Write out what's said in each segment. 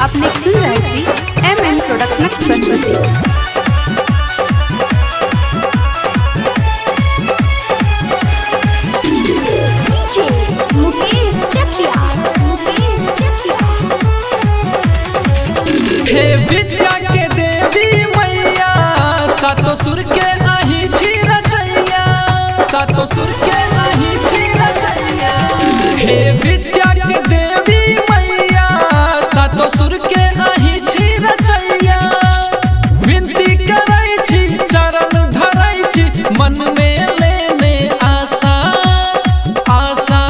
अपने सुन रहे छी एमएन प्रोडक्शनक प्रस्तुति। हे विद्या के देवी मैया सातो सुर के आही छी रचैया, सातो सुर के आही छी रचैया। हे विद्या के देवी मैया सातो सुर के आही छी रचैया। विनती करै छी चरण धरै छी मन में लेने आशा आशा।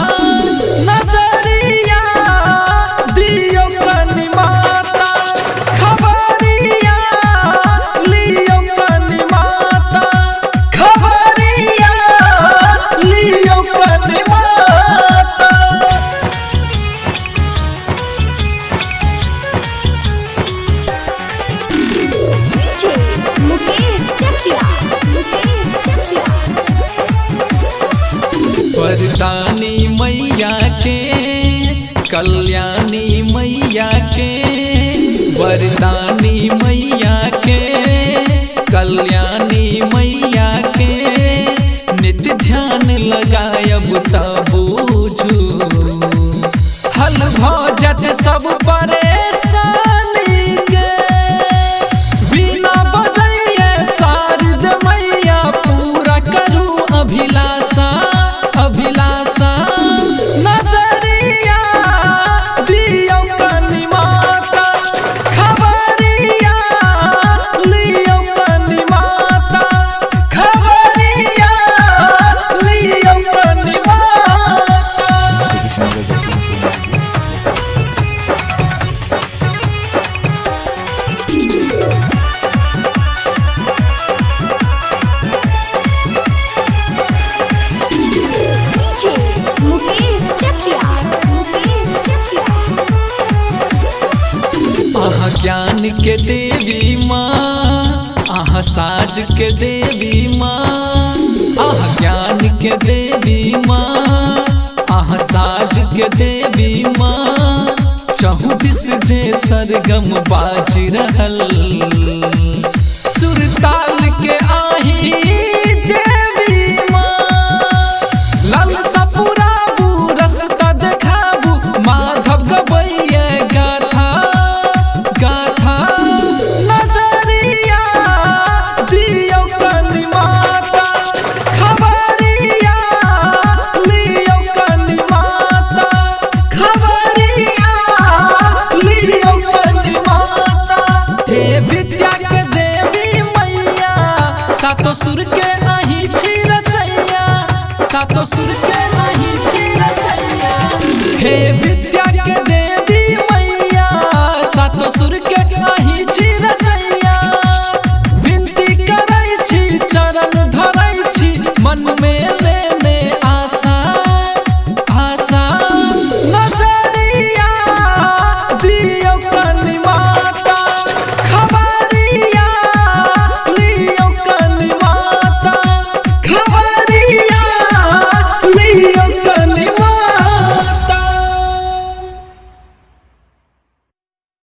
नजरिया दियो कनि माता खबरिया लियो कनि माता खबरिया लियो कनि माता। वरदानी मैया के कल्याणी मैया के, वरदानी मैया के कल्याणी मैया के। नित्य ध्यान लगायब त बूझू हल भजत सब परेशानी के। बिना बजैये शारद मैया पूरा करू अभिलाषा अभिलाषा। नजरिया दियो कनि माता खबरिया लियो कनि माता खबरिया लियो कनि माता। आहा ज्ञान के देवी माँ, आहा साज के देवी माँ। आहा ज्ञान के देवी माँ, आहा साज के देवी माँ। चहुदिस जे सरगम बाज रहल सुरताल के आही देवी माँ। लाल सपुराबू रस्ता देखाबू माधव गबैया गाथा गाथा। नजरिया दियो कनि माता खबरिया लियो कनि माता खबरिया लियो कनि माता। हे विद्या के देवी मैया सातो सुर के आही छी रचैया, सातो सुर के आही छी रचैया। हे विद्या के देवी मैया सातो सुर के